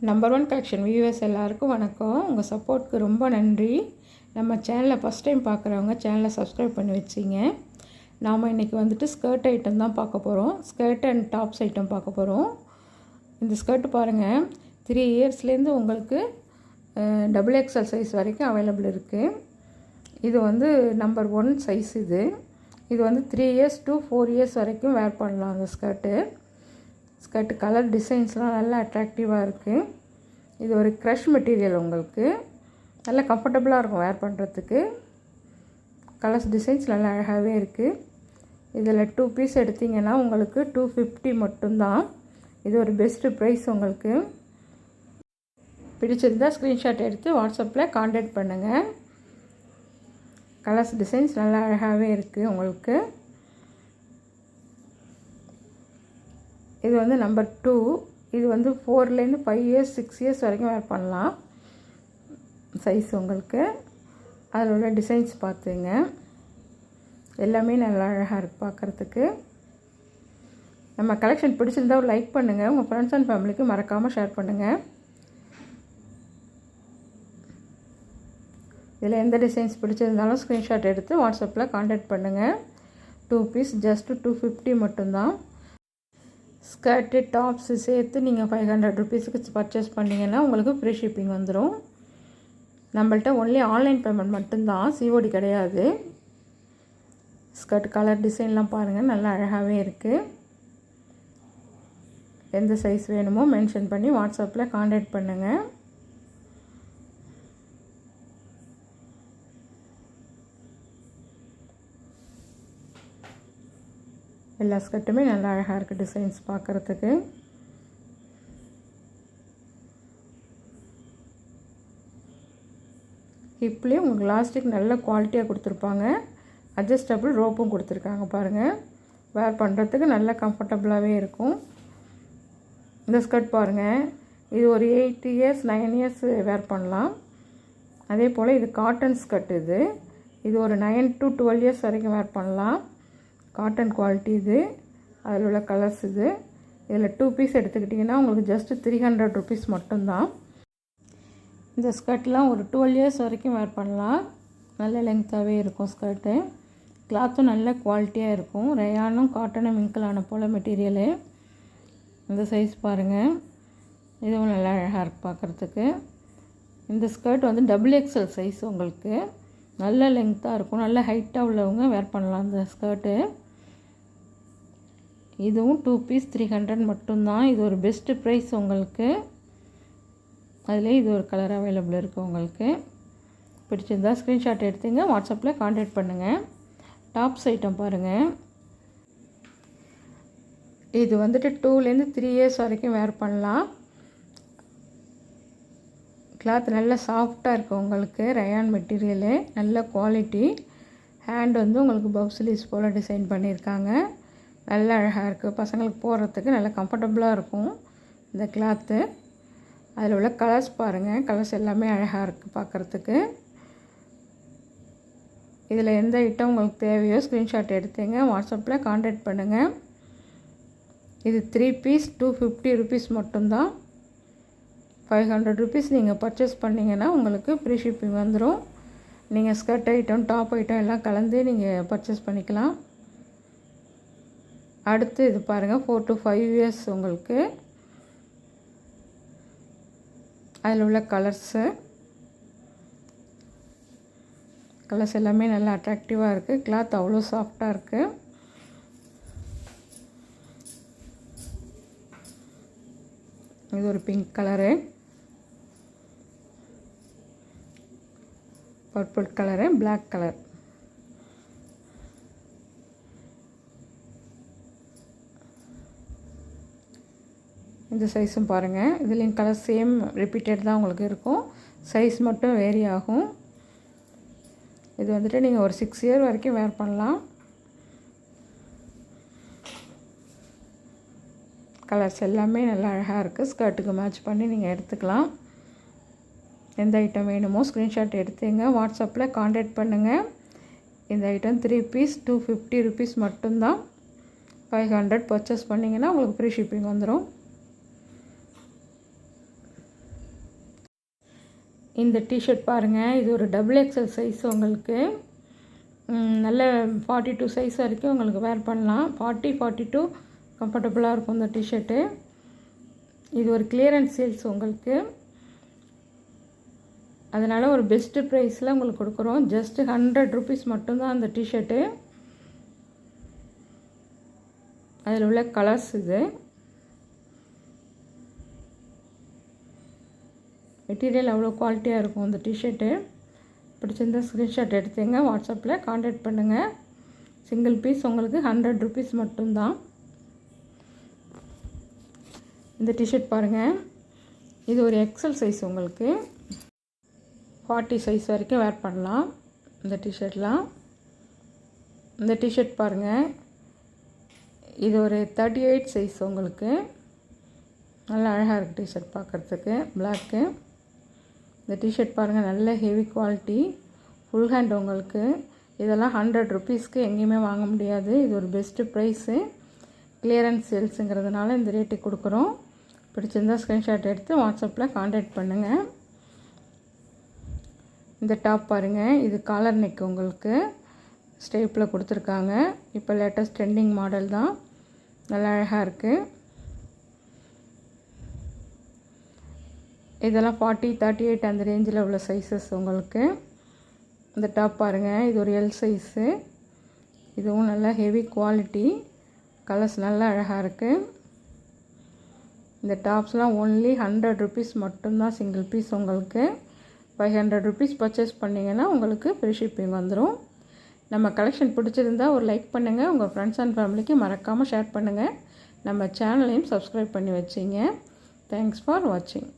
Number one collection viewers எல்லாருக்கும் வணக்கம். உங்கள் சப்போர்ட்க்கு ரொம்ப நன்றி. நம்ம சேனலை ஃபஸ்ட் டைம் பார்க்குறவங்க சேனலை சப்ஸ்கிரைப் பண்ணி வச்சிங்க. நாம் இன்றைக்கி வந்துட்டு ஸ்கர்ட் ஐட்டம் தான் பார்க்க போகிறோம். ஸ்கர்ட் அண்ட் டாப்ஸ் ஐட்டம் பார்க்க போகிறோம். இந்த ஸ்கர்ட் பாருங்கள், 3 இயர்ஸ்லேருந்து உங்களுக்கு டபுள் எக்ஸ்எல் சைஸ் வரைக்கும் அவைலபிள் இருக்குது. இது வந்து நம்பர் 1 சைஸ். இது வந்து 3 இயர்ஸ் to 4 இயர்ஸ் வரைக்கும் வேர் பண்ணலாம். அந்த ஸ்கர்ட் கலர் டிசைன்ஸ்லாம் நல்லா அட்ராக்டிவாக இருக்குது. இது ஒரு க்ரஷ் மெட்டீரியல், உங்களுக்கு நல்லா கம்ஃபர்டபுளாக இருக்கும் வேர் பண்ணுறதுக்கு. கலர்ஸ் டிசைன்ஸ் நல்லா அழகாகவே இருக்குது. இதில் 2 பீஸ் எடுத்திங்கன்னா உங்களுக்கு 250 மட்டும்தான். இது ஒரு பெஸ்ட்டு ப்ரைஸ். உங்களுக்கு பிடிச்சிருந்தால் ஸ்க்ரீன்ஷாட் எடுத்து வாட்ஸ்அப்பில் கான்டாக்ட் பண்ணுங்கள். கலர்ஸ் டிசைன்ஸ் நல்லா அழகாகவே இருக்குது. உங்களுக்கு இது வந்து நம்பர் 2. இது வந்து 4லேருந்து 5 இயர்ஸ் 6 இயர்ஸ் வரைக்கும் வேர் பண்ணலாம் சைஸ். உங்களுக்கு அதில் உள்ள டிசைன்ஸ் பார்த்துங்க, எல்லாமே நல்லா அழகாக இருக்குது பார்க்குறதுக்கு. நம்ம கலெக்ஷன் பிடிச்சிருந்தால் ஒரு லைக் பண்ணுங்கள். உங்கள் ஃப்ரெண்ட்ஸ் அண்ட் ஃபேமிலிக்கு மறக்காமல் ஷேர் பண்ணுங்கள். இதில் எந்த டிசைன்ஸ் பிடிச்சிருந்தாலும் ஸ்க்ரீன்ஷாட் எடுத்து வாட்ஸ்அப்பில் கான்டாக்ட் பண்ணுங்கள். 2 பீஸ் ஜஸ்ட் 250 மட்டும்தான். ஸ்கர்ட்டு டாப்ஸு சேர்த்து நீங்கள் 500 ருபீஸுக்கு பர்ச்சேஸ் பண்ணிங்கன்னா உங்களுக்கு ஃப்ரீ ஷிப்பிங் வந்துடும். நம்மள்ட்ட ஒன்லி ஆன்லைன் பேமெண்ட் மட்டும்தான், சிஓடி கிடையாது. ஸ்கர்ட் கலர் டிசைன்லாம் பாருங்கள், நல்லா அழகாகவே இருக்குது. எந்த சைஸ் வேணுமோ மென்ஷன் பண்ணி வாட்ஸ்அப்பில் கான்டாக்ட் பண்ணுங்கள். எல்லா ஸ்கர்ட்டுமே நல்லா அழகாக இருக்குது டிசைன்ஸ் பார்க்குறதுக்கு. ஹிப்லேயும் உங்களுக்கு லாஸ்டிக் நல்ல குவாலிட்டியாக கொடுத்துருப்பாங்க. அட்ஜஸ்டபிள் ரோப்பும் கொடுத்துருக்காங்க பாருங்கள். வேர் பண்ணுறதுக்கு நல்லா கம்ஃபர்டபுளாகவே இருக்கும். இந்த ஸ்கர்ட் பாருங்கள், இது ஒரு 8 இயர்ஸ் 9 இயர்ஸ் வேர் பண்ணலாம். அதே போல் இது காட்டன் ஸ்கர்ட். இது ஒரு 9 to 12 இயர்ஸ் வரைக்கும் வேர் பண்ணலாம். Cotton quality. அதில் உள்ள கலர்ஸ். இதில் 2 பீஸ் எடுத்துக்கிட்டிங்கன்னா உங்களுக்கு ஜஸ்ட்டு 300 ருபீஸ் மட்டும்தான். இந்த ஸ்கர்ட்லாம் ஒரு 12 இயர்ஸ் வரைக்கும் வேர் பண்ணலாம். நல்ல லென்த்தாகவே இருக்கும் ஸ்கர்ட்டு. கிளாத்தும் நல்ல குவாலிட்டியாக இருக்கும். ரயானும் காட்டனும் மிங்கிளான போல் மெட்டீரியலு. இந்த சைஸ் பாருங்கள், இதுவும் நல்லா அழகாக இருக்குது பார்க்குறதுக்கு. இந்த ஸ்கர்ட் வந்து டபுள் எக்ஸ்எல் சைஸ். உங்களுக்கு நல்ல லென்த்தாக இருக்கும். நல்ல ஹைட்டாக உள்ளவங்க வேர் பண்ணலாம் இந்த ஸ்கர்ட்டு. இதுவும் 2 பீஸ் 300 மட்டும்தான். இது ஒரு பெஸ்ட்டு ப்ரைஸ் உங்களுக்கு. அதிலே இது ஒரு கலர் அவைலபிள் இருக்குது. உங்களுக்கு பிடிச்சிருந்தா ஸ்க்ரீன்ஷாட் எடுத்துங்க, வாட்ஸ்அப்பில் கான்டாக்ட் பண்ணுங்கள். டாப்ஸ் ஐட்டம் பாருங்கள். இது வந்துட்டு 2லேருந்து 3 இயர்ஸ் வரைக்கும் வேர் பண்ணலாம். கிளாத் நல்ல சாஃப்டாக இருக்கும். உங்களுக்கு ரயான் மெட்டீரியலு, நல்ல குவாலிட்டி. ஹேண்ட் வந்து உங்களுக்கு பப்ஸ்லீஸ் போல் டிசைன் பண்ணியிருக்காங்க. நல்ல அழகாக இருக்குது. பசங்களுக்கு போடுறதுக்கு நல்ல கம்ஃபர்டபுளாக இருக்கும் இந்த கிளாத்து. அதில் உள்ள கலர்ஸ் பாருங்கள், கலர்ஸ் எல்லாமே அழகாக இருக்குது பார்க்குறதுக்கு. இதில் எந்த ஐட்டம் உங்களுக்கு தேவையோ ஸ்க்ரீன்ஷாட் எடுத்துங்க, வாட்ஸ்அப்பில் கான்டாக்ட் பண்ணுங்கள். இது 3 பீஸ் 250 ருபீஸ் மட்டும்தான். 500 ருபீஸ் நீங்கள் பர்ச்சேஸ் பண்ணிங்கன்னா உங்களுக்கு ஃப்ரீ ஷிப்பிங் வந்துடும். நீங்கள் ஸ்கர்ட் ஐட்டம் டாப் ஐட்டம் எல்லாம் கலந்து நீங்கள் பர்ச்சேஸ் பண்ணிக்கலாம். அடுத்து இது பாருங்கள், 4 to 5 இயர்ஸ் உங்களுக்கு. அதில் உள்ள கலர்ஸ் எல்லாமே நல்லா அட்ராக்டிவாக இருக்குது. கிளாத் அவ்வளோ சாஃப்டாக இருக்குது. இது ஒரு pink colour, purple colour, black colour. இந்த சைஸும் பாருங்கள். இதுலேயும் கலர் சேம் ரிப்பீட்டட் தான் உங்களுக்கு இருக்கும். சைஸ் மட்டும் வேரி ஆகும். இது வந்துட்டு நீங்கள் ஒரு 6 இயர் வரைக்கும் வேர் பண்ணலாம். கலர்ஸ் எல்லாமே நல்லா அழகாக இருக்குது. ஸ்கர்ட்டுக்கு மேட்ச் பண்ணி நீங்கள் எடுத்துக்கலாம். எந்த ஐட்டம் வேணுமோ ஸ்க்ரீன்ஷாட் எடுத்துங்க, வாட்ஸ்அப்பில் கான்டாக்ட் பண்ணுங்கள். இந்த ஐட்டம் 3 பீஸ் 250 ருபீஸ் மட்டும்தான். 500 பர்ச்சேஸ் பண்ணிங்கன்னா உங்களுக்கு ஃப்ரீ ஷிப்பிங் வந்துடும். இந்த டிஷர்ட் பாருங்கள், இது ஒரு டபுள் எக்ஸல் சைஸ் உங்களுக்கு. நல்ல 42 சைஸ் வரைக்கும் உங்களுக்கு வேர் பண்ணலாம். 42 கம்ஃபர்டபுளாக இருக்கும் இந்த டிஷர்ட்டு. இது ஒரு கிளியரன்ஸ் சேல்ஸ் உங்களுக்கு, அதனால் ஒரு பெஸ்ட்டு ப்ரைஸில் உங்களுக்கு கொடுக்குறோம். ஜஸ்ட் 100 rupees மட்டும்தான் அந்த டிஷர்ட்டு. அதில் உள்ள கலர்ஸ் இது. மெட்டீரியல் அவ்வளோ குவாலிட்டியாக இருக்கும் இந்த டிஷர்ட்டு. பிடிச்சிருந்த ஸ்க்ரீன்ஷாட் எடுத்துங்க, வாட்ஸ்அப்பில் கான்டாக்ட் பண்ணுங்கள். சிங்கிள் பீஸ் உங்களுக்கு 100 rupees மட்டும்தான். இந்த டிஷர்ட் பாருங்கள், இது ஒரு எக்ஸல் சைஸ் உங்களுக்கு. 40 சைஸ் வரைக்கும் வேர் பண்ணலாம் இந்த டிஷர்ட்லாம். இந்த டிஷர்ட் பாருங்கள், இது ஒரு 38 சைஸ் உங்களுக்கு. நல்லா அழகாக இருக்குது டிஷர்ட் பார்க்குறதுக்கு, பிளாக்கு. இந்த டிஷர்ட் பாருங்கள், நல்ல ஹெவி குவாலிட்டி, ஃபுல் ஹேண்ட் உங்களுக்கு. இதெல்லாம் 100 rupeesக்கு எங்கேயுமே வாங்க முடியாது. இது ஒரு பெஸ்ட்டு ப்ரைஸு, கிளியரன்ஸ் சேல்ஸுங்கிறதுனால இந்த ரேட்டுக்கு கொடுக்குறோம். பிடிச்சிருந்தால் ஸ்க்ரீன்ஷாட் எடுத்து வாட்ஸ்அப்பில் கான்டாக்ட் பண்ணுங்கள். இந்த டாப் பாருங்கள், இது காலர் நெக் உங்களுக்கு ஸ்டேப்பில் கொடுத்துருக்காங்க. இப்போ லேட்டஸ்ட் ட்ரெண்டிங் மாடல் தான், நல்லா அழகாக இருக்குது. இதெல்லாம் 40, 38 அந்த ரேஞ்சில் உள்ள சைஸஸ் உங்களுக்கு. இந்த டாப் பாருங்கள், இது ஒரு எல் சைஸு. இதுவும் நல்லா ஹெவி குவாலிட்டி, கலர்ஸ் நல்லா அழகாக இருக்குது. இந்த டாப்ஸ்லாம் ஒன்லி 100 rupees மட்டும்தான் சிங்கிள் பீஸ் உங்களுக்கு. 500 rupees பர்ச்சேஸ் பண்ணிங்கன்னா உங்களுக்கு ஃப்ரீ ஷிப்பிங் வந்துடும். நம்ம கலெக்ஷன் பிடிச்சிருந்தால் ஒரு லைக் பண்ணுங்கள், உங்கள் ஃப்ரெண்ட்ஸ் அண்ட் ஃபேமிலிக்கு மறக்காமல் ஷேர் பண்ணுங்கள். நம்ம சேனலையும் சப்ஸ்கிரைப் பண்ணி வச்சிங்க. தேங்க்ஸ் ஃபார் வாட்சிங்.